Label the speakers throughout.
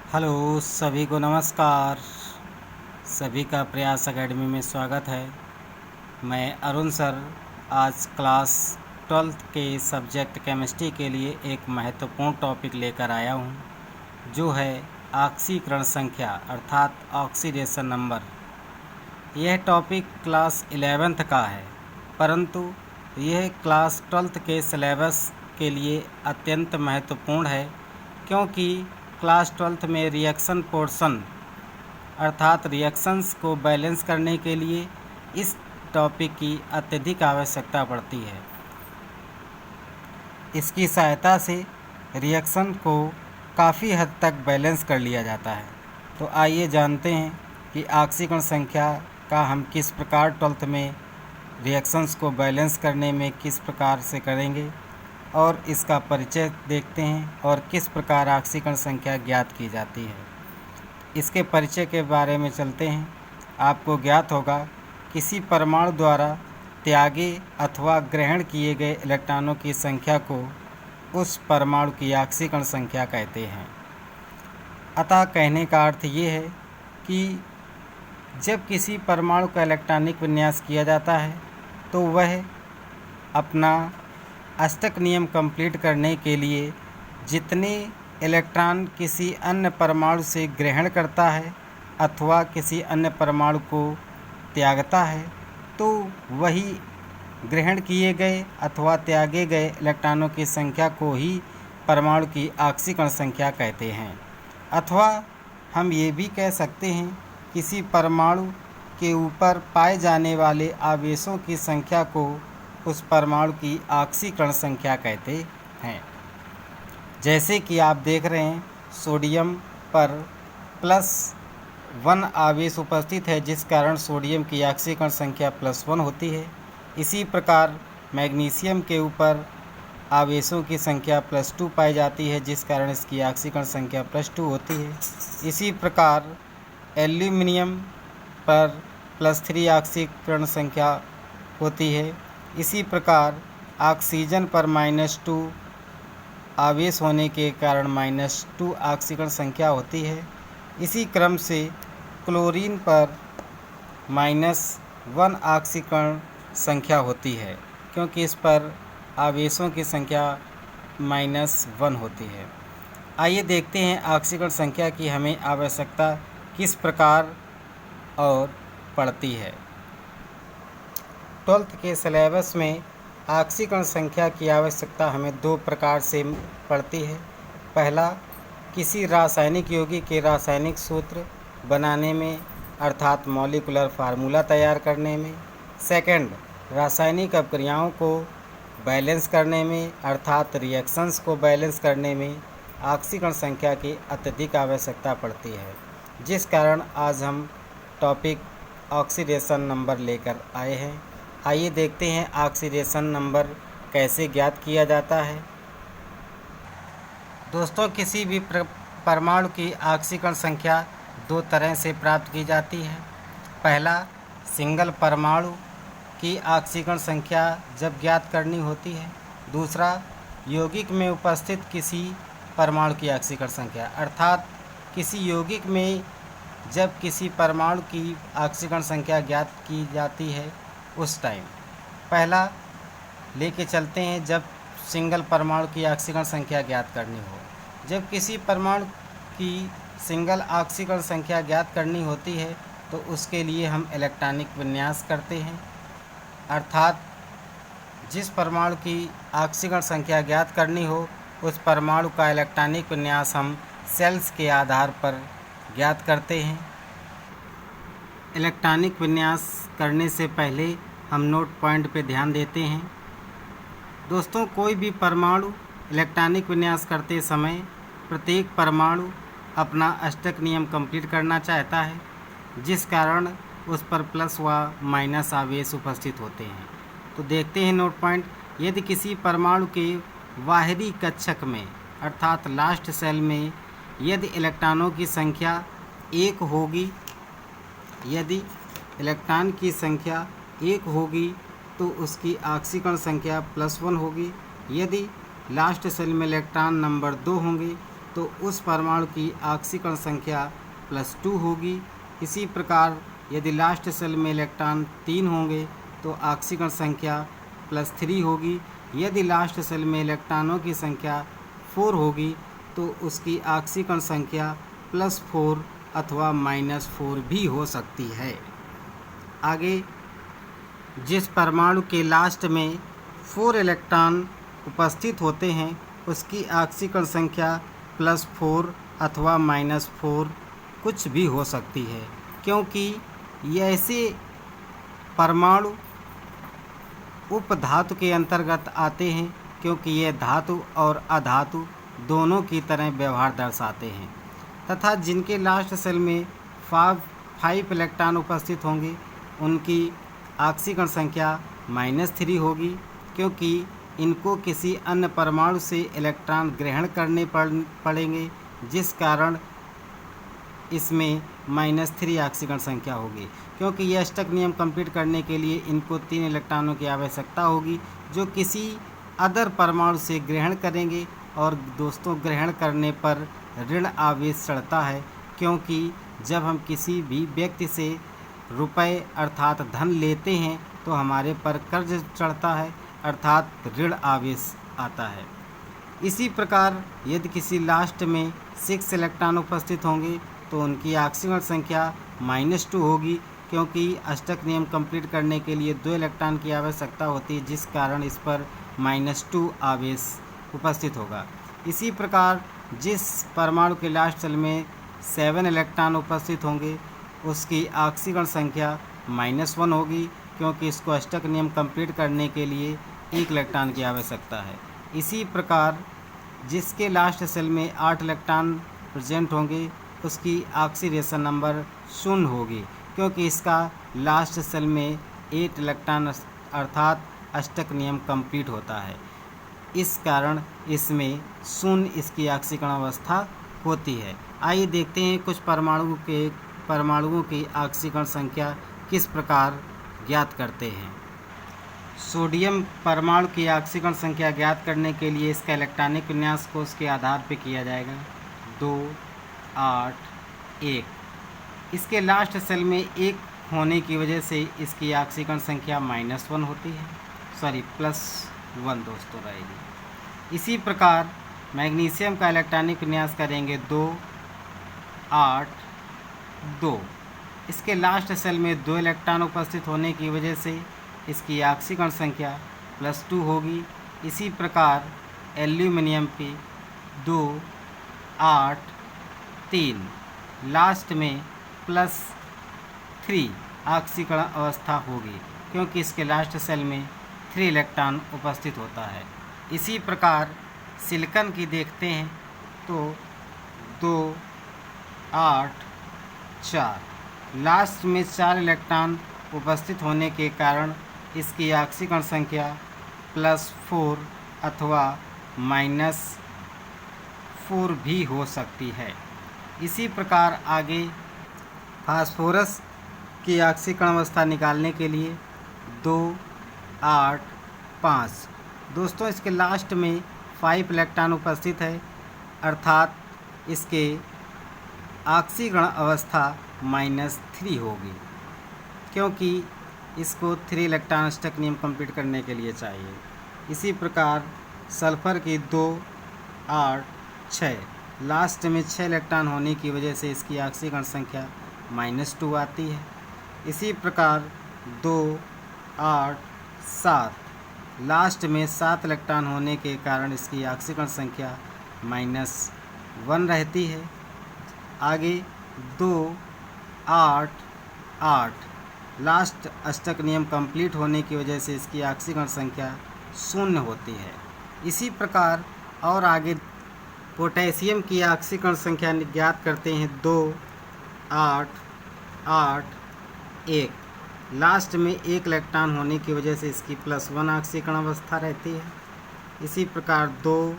Speaker 1: Hello सभी को नमस्कार। सभी का प्रयास एकेडमी में स्वागत है। मैं अरुण सर आज क्लास 12th के सब्जेक्ट केमिस्ट्री के लिए एक महत्वपूर्ण टॉपिक लेकर आया हूँ, जो है ऑक्सीकरण संख्या अर्थात ऑक्सीडेशन नंबर। यह टॉपिक क्लास 11th का है, परंतु यह क्लास 12th के सिलेबस के लिए अत्यंत महत्वपूर्ण है, क्योंकि क्लास 12th में रिएक्शन पोर्शन अर्थात रिएक्शंस को बैलेंस करने के लिए इस टॉपिक की अत्यधिक आवश्यकता पड़ती है। इसकी सहायता से रिएक्शन को काफ़ी हद तक बैलेंस कर लिया जाता है। तो आइए जानते हैं कि ऑक्सीकरण संख्या का हम किस प्रकार 12th में रिएक्शंस को बैलेंस करने में किस प्रकार से करेंगे, और इसका परिचय देखते हैं और किस प्रकार ऑक्सीकरण संख्या ज्ञात की जाती है। इसके परिचय के बारे में चलते हैं। आपको ज्ञात होगा किसी परमाणु द्वारा त्यागे अथवा ग्रहण किए गए इलेक्ट्रॉनों की संख्या को उस परमाणु की ऑक्सीकरण संख्या कहते हैं। अतः कहने का अर्थ ये है कि जब किसी परमाणु का इलेक्ट्रॉनिक विन्यास किया जाता है तो वह अपना अष्टक नियम कंप्लीट करने के लिए जितने इलेक्ट्रॉन किसी अन्य परमाणु से ग्रहण करता है अथवा किसी अन्य परमाणु को त्यागता है, तो वही ग्रहण किए गए अथवा त्यागे गए इलेक्ट्रॉनों की संख्या को ही परमाणु की ऑक्सीकरण संख्या कहते हैं। अथवा हम ये भी कह सकते हैं किसी परमाणु के ऊपर पाए जाने वाले आवेशों की संख्या को उस परमाणु की ऑक्सीकरण संख्या कहते हैं। जैसे कि आप देख रहे हैं सोडियम पर +1 आवेश उपस्थित है, जिस कारण सोडियम की ऑक्सीकरण संख्या +1 होती है। इसी प्रकार मैग्नीशियम के ऊपर आवेशों की संख्या +2 पाई जाती है, जिस कारण इसकी ऑक्सीकरण संख्या +2 होती है। इसी प्रकार एल्यूमिनियम पर +3 ऑक्सीकरण संख्या होती है। इसी प्रकार ऑक्सीजन पर -2 आवेश होने के कारण -2 ऑक्सीकरण संख्या होती है। इसी क्रम से क्लोरीन पर -1 ऑक्सीकरण संख्या होती है, क्योंकि इस पर आवेशों की संख्या -1 होती है। आइए देखते हैं ऑक्सीकरण संख्या की हमें आवश्यकता किस प्रकार और पड़ती है। 12th के सिलेबस में ऑक्सीकरण संख्या की आवश्यकता हमें 2 प्रकार से पड़ती है। पहला, किसी रासायनिक यौगिक के रासायनिक सूत्र बनाने में अर्थात मॉलिक्यूलर फार्मूला तैयार करने में। सेकंड, रासायनिक अभिक्रियाओं को बैलेंस करने में अर्थात रिएक्शंस को बैलेंस करने में ऑक्सीकरण संख्या की अत्यधिक आवश्यकता पड़ती है, जिस कारण आज हम टॉपिक ऑक्सीडेशन नंबर लेकर आए हैं। आइए देखते हैं ऑक्सीडेशन नंबर कैसे ज्ञात किया जाता है। दोस्तों, किसी भी परमाणु की ऑक्सीकरण संख्या 2 तरह से प्राप्त की जाती है। पहला, सिंगल परमाणु की ऑक्सीकरण संख्या जब ज्ञात करनी होती है। दूसरा, यौगिक में उपस्थित किसी परमाणु की ऑक्सीकरण संख्या अर्थात किसी यौगिक में जब किसी परमाणु की ऑक्सीकरण संख्या ज्ञात की जाती है उस टाइम। पहला लेके चलते हैं जब सिंगल परमाणु की ऑक्सीकरण संख्या ज्ञात करनी हो। जब किसी परमाणु की सिंगल ऑक्सीकरण संख्या ज्ञात करनी होती है तो उसके लिए हम इलेक्ट्रॉनिक विन्यास करते हैं, अर्थात जिस परमाणु की ऑक्सीकरण संख्या ज्ञात करनी हो उस परमाणु का इलेक्ट्रॉनिक विन्यास हम सेल्स के आधार पर ज्ञात करते हैं। इलेक्ट्रॉनिक विन्यास करने से पहले हम नोट पॉइंट पे ध्यान देते हैं। दोस्तों, कोई भी परमाणु इलेक्ट्रॉनिक विन्यास करते समय प्रत्येक परमाणु अपना अष्टक नियम कंप्लीट करना चाहता है, जिस कारण उस पर प्लस व माइनस आवेश उपस्थित होते हैं। तो देखते हैं नोट पॉइंट। यदि किसी परमाणु के बाहरी कक्षक में अर्थात लास्ट सेल में यदि इलेक्ट्रॉनों की संख्या 1 होगी, यदि इलेक्ट्रॉन की संख्या 1 होगी तो उसकी ऑक्सीकरण संख्या +1 होगी। यदि लास्ट सेल में इलेक्ट्रॉन नंबर 2 होंगे तो उस परमाणु की ऑक्सीकरण संख्या +2 होगी। इसी प्रकार यदि लास्ट शेल में इलेक्ट्रॉन 3 होंगे तो ऑक्सीकरण संख्या +3 होगी। यदि लास्ट शेल में इलेक्ट्रॉनों की संख्या 4 होगी तो उसकी ऑक्सीकरण संख्या +4 अथवा -4 भी हो सकती है। आगे, जिस परमाणु के लास्ट में 4 इलेक्ट्रॉन उपस्थित होते हैं उसकी ऑक्सीकरण संख्या +4 अथवा -4 कुछ भी हो सकती है, क्योंकि ये ऐसे परमाणु उपधातु के अंतर्गत आते हैं, क्योंकि ये धातु और अधातु दोनों की तरह व्यवहार दर्शाते हैं। तथा जिनके लास्ट शेल में 5 इलेक्ट्रॉन उपस्थित होंगे उनकी ऑक्सीकरण संख्या -3 होगी, क्योंकि इनको किसी अन्य परमाणु से इलेक्ट्रॉन ग्रहण करने पड़ेंगे, जिस कारण इसमें -3 ऑक्सीकरण संख्या होगी। क्योंकि यह अष्टक नियम कंप्लीट करने के लिए इनको 3 इलेक्ट्रॉनों की आवश्यकता होगी जो किसी अदर परमाणु से ग्रहण करेंगे। और दोस्तों, ग्रहण करने पर ऋण आवेश चढ़ता है, क्योंकि जब हम किसी भी व्यक्ति से रुपए अर्थात धन लेते हैं तो हमारे पर कर्ज चढ़ता है अर्थात ऋण आवेश आता है। इसी प्रकार यदि किसी लास्ट में 6 इलेक्ट्रॉन उपस्थित होंगे तो उनकी ऑक्सीकरण संख्या -2 होगी, क्योंकि अष्टक नियम कंप्लीट करने के लिए 2 इलेक्ट्रॉन की आवश्यकता होती है, जिस कारण इस पर -2 आवेश उपस्थित होगा। इसी प्रकार जिस परमाणु के लास्ट शेल में 7 इलेक्ट्रॉन उपस्थित होंगे उसकी ऑक्सीकरण संख्या -1 होगी, क्योंकि इसको अष्टक नियम कंप्लीट करने के लिए 1 इलेक्ट्रॉन की आवश्यकता है। इसी प्रकार जिसके लास्ट शेल में 8 इलेक्ट्रॉन प्रेजेंट होंगे उसकी ऑक्सीडेशन नंबर 0 होगी, क्योंकि इसका लास्ट शेल में 8 इलेक्ट्रॉन अर्थात अष्टक नियम कंप्लीट होता है। इस कारण इसमें 0 इसकी ऑक्सीकरण अवस्था होती है। आइए देखते हैं कुछ परमाणुओं की ऑक्सीकरण संख्या किस प्रकार ज्ञात करते हैं। सोडियम परमाणु की ऑक्सीकरण संख्या ज्ञात करने के लिए इसका इलेक्ट्रॉनिक विन्यास को उसके आधार पर किया जाएगा। 2, 8, 1। इसके लास्ट शेल में 1 होने की वजह से इसकी ऑक्सीकरण संख्या -1 होती है, +1 दोस्तों रहेगी। इसी प्रकार मैग्नीशियम का इलेक्ट्रॉनिक विन्यास करेंगे 2, 8, 2। इसके लास्ट शेल में 2 इलेक्ट्रॉन उपस्थित होने की वजह से इसकी ऑक्सीकरण संख्या +2 होगी। इसी प्रकार एल्यूमिनियम की 2, 8, 3 लास्ट में +3 ऑक्सीकरण अवस्था होगी, क्योंकि इसके लास्ट शेल में 3 इलेक्ट्रॉन उपस्थित होता है। इसी प्रकार सिलिकॉन की देखते हैं तो 2, 8, 4 लास्ट में 4 इलेक्ट्रॉन उपस्थित होने के कारण इसकी ऑक्सीकरण संख्या +4 अथवा -4 भी हो सकती है। इसी प्रकार आगे फास्फोरस की ऑक्सीकरण अवस्था निकालने के लिए 2, 8, 5 दोस्तों इसके लास्ट में 5 इलेक्ट्रॉन उपस्थित है, अर्थात इसके ऑक्सीकरण अवस्था -3 होगी, क्योंकि इसको 3 इलेक्ट्रॉन अष्टक नियम कंप्लीट करने के लिए चाहिए। इसी प्रकार सल्फर की 2, 8, 6 लास्ट में 6 इलेक्ट्रॉन होने की वजह से इसकी ऑक्सीकरण संख्या -2 आती है। इसी प्रकार 2, 8, 7 लास्ट में 7 इलेक्ट्रॉन होने के कारण इसकी ऑक्सीकरण संख्या -1 रहती है। आगे 2, 8, 8 लास्ट अष्टक नियम कंप्लीट होने की वजह से इसकी ऑक्सीकरण संख्या 0 होती है। इसी प्रकार और आगे पोटेशियम की ऑक्सीकरण संख्या ज्ञात करते हैं 2, 8, 8, 1 लास्ट में 1 इलेक्ट्रॉन होने की वजह से इसकी +1 ऑक्सीकरण अवस्था रहती है। इसी प्रकार 2,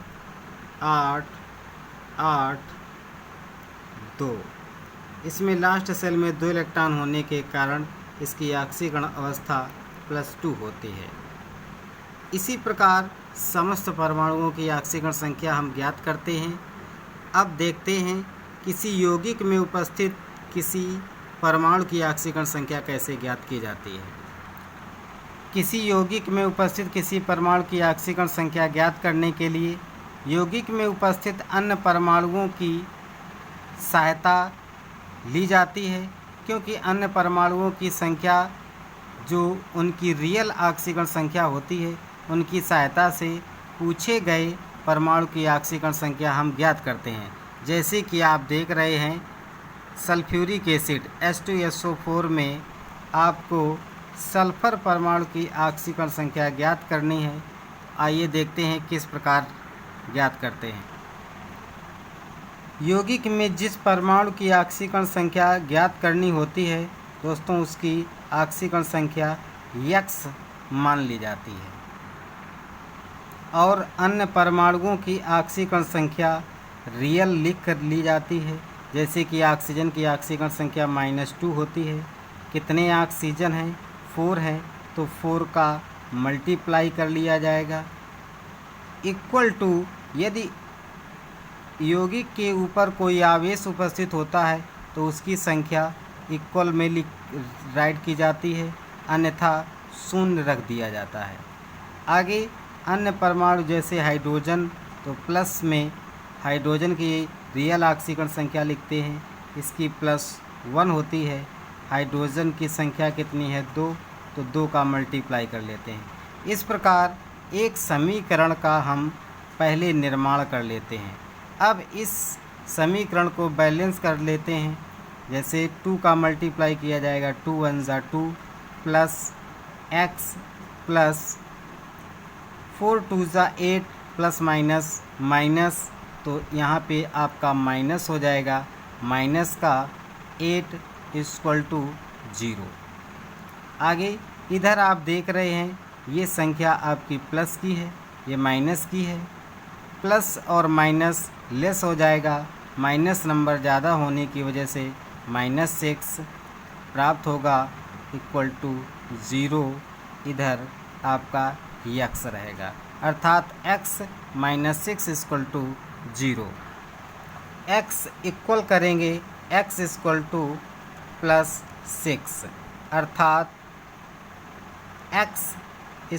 Speaker 1: 8, 8, 2 इसमें लास्ट शेल में 2 इलेक्ट्रॉन होने के कारण इसकी ऑक्सीकरण अवस्था +2 होती है। इसी प्रकार समस्त परमाणुओं की ऑक्सीकरण संख्या हम ज्ञात करते हैं। अब देखते हैं किसी यौगिक में उपस्थित किसी परमाणु की ऑक्सीकरण संख्या कैसे ज्ञात की जाती है। किसी यौगिक में उपस्थित किसी परमाणु की ऑक्सीकरण संख्या ज्ञात करने के लिए यौगिक में उपस्थित अन्य परमाणुओं की सहायता ली जाती है, क्योंकि अन्य परमाणुओं की संख्या जो उनकी रियल ऑक्सीकरण संख्या होती है उनकी सहायता से पूछे गए परमाणु की ऑक्सीकरण संख्या हम ज्ञात करते हैं। जैसे कि आप देख रहे हैं सल्फ्यूरिक एसिड H2SO4 में आपको सल्फर परमाणु की ऑक्सीकरण संख्या ज्ञात करनी है। आइए देखते हैं किस प्रकार ज्ञात करते हैं। यौगिक में जिस परमाणु की ऑक्सीकरण संख्या ज्ञात करनी होती है दोस्तों उसकी ऑक्सीकरण संख्या X मान ली जाती है और अन्य परमाणुओं की ऑक्सीकरण संख्या रियल लिख कर ली जाती है। जैसे कि ऑक्सीजन की ऑक्सीकरण संख्या -2 होती है। कितने ऑक्सीजन हैं? 4 हैं, तो 4 का मल्टीप्लाई कर लिया जाएगा इक्वल टू, यदि यौगिक के ऊपर कोई आवेश उपस्थित होता है तो उसकी संख्या इक्वल में राइट की जाती है, अन्यथा शून्य रख दिया जाता है। आगे अन्य परमाणु जैसे हाइड्रोजन, तो प्लस में हाइड्रोजन की रियल ऑक्सीकरण संख्या लिखते हैं, इसकी +1 होती है। हाइड्रोजन की संख्या कितनी है? 2, तो 2 का मल्टीप्लाई कर लेते हैं। इस प्रकार एक समीकरण का हम पहले निर्माण कर लेते हैं। अब इस समीकरण को बैलेंस कर लेते हैं। जैसे 2 का मल्टीप्लाई किया जाएगा, 2 1 ज़ा 2 प्लस x प्लस 4 2 ज़ा 8 प्लस माइनस माइनस, तो यहाँ पे आपका माइनस हो जाएगा, माइनस का 8 = 0। आगे इधर आप देख रहे हैं ये संख्या आपकी प्लस की है, ये माइनस की है। प्लस और माइनस लेस हो जाएगा, माइनस नंबर ज़्यादा होने की वजह से -6 प्राप्त होगा = 0। इधर आपका x रहेगा, अर्थात x - 6 = 0। x इक्वल करेंगे x = +6, अर्थात x =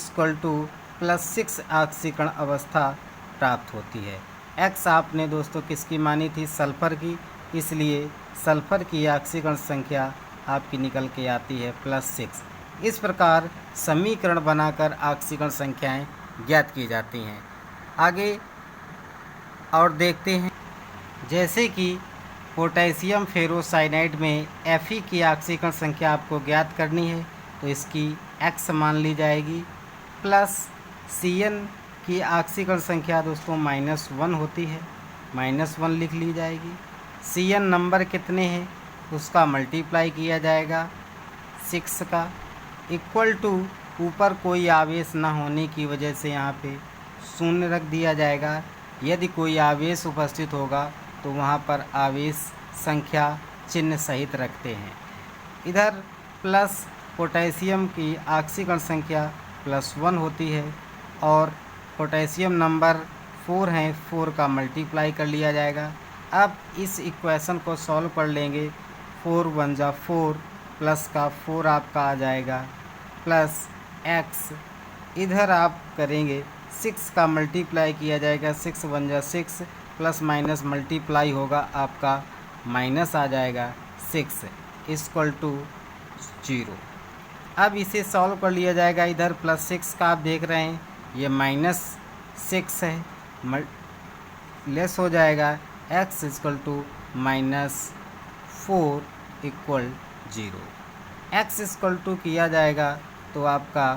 Speaker 1: +6 ऑक्सीकरण अवस्था प्राप्त होती है। x आपने दोस्तों किसकी मानी थी? सल्फ़र की, इसलिए सल्फ़र की ऑक्सीकरण संख्या आपकी निकल के आती है +6। इस प्रकार समीकरण बनाकर ऑक्सीकरण संख्याएं ज्ञात की जाती हैं। आगे और देखते हैं, जैसे कि पोटेशियम फेरोसाइनाइड में Fe की ऑक्सीकरण संख्या आपको ज्ञात करनी है, तो इसकी x मान ली जाएगी, प्लस Cn की ऑक्सीकरण संख्या दोस्तों -1 होती है, -1 लिख ली जाएगी। Cn नंबर कितने हैं उसका मल्टीप्लाई किया जाएगा 6 का, इक्वल टू ऊपर कोई आवेश ना होने की वजह से यहाँ पे शून्य रख दिया जाएगा। यदि कोई आवेश उपस्थित होगा तो वहाँ पर आवेश संख्या चिन्ह सहित रखते हैं। इधर प्लस पोटेशियम की ऑक्सीकरण संख्या +1 होती है और पोटेशियम नंबर 4 हैं, 4 का मल्टीप्लाई कर लिया जाएगा। अब इस इक्वेशन को सॉल्व कर लेंगे, 4 1 ज़ा 4 प्लस का 4 आपका आ जाएगा प्लस x, इधर आप करेंगे 6 का मल्टीप्लाई किया जाएगा, 6 1 ज़ा 6 प्लस माइनस मल्टीप्लाई होगा आपका माइनस आ जाएगा 6 = 0। अब इसे सॉल्व कर लिया जाएगा। इधर +6 का आप देख रहे हैं ये -6 है, लेस हो जाएगा, x = -4 = 0। x = किया जाएगा तो आपका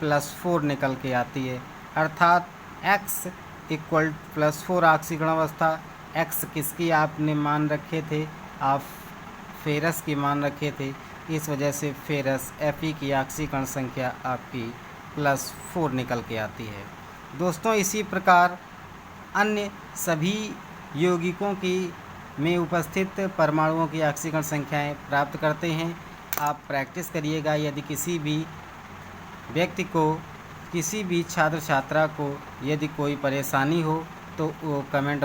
Speaker 1: +4 निकल के आती है, अर्थात x = +4 ऑक्सीकरण अवस्था। x किसकी आपने मान रखे थे? आप फेरस की मान रखे थे, इस वजह से फेरस Fe की ऑक्सीकरण संख्या आपकी +4 निकल के आती है। दोस्तों इसी प्रकार अन्य सभी यौगिकों की में उपस्थित परमाणुओं की ऑक्सीकरण संख्याएं प्राप्त करते हैं। आप प्रैक्टिस करिएगा। यदि किसी भी व्यक्ति को, किसी भी छात्र छात्रा को यदि कोई परेशानी हो तो वो कमेंट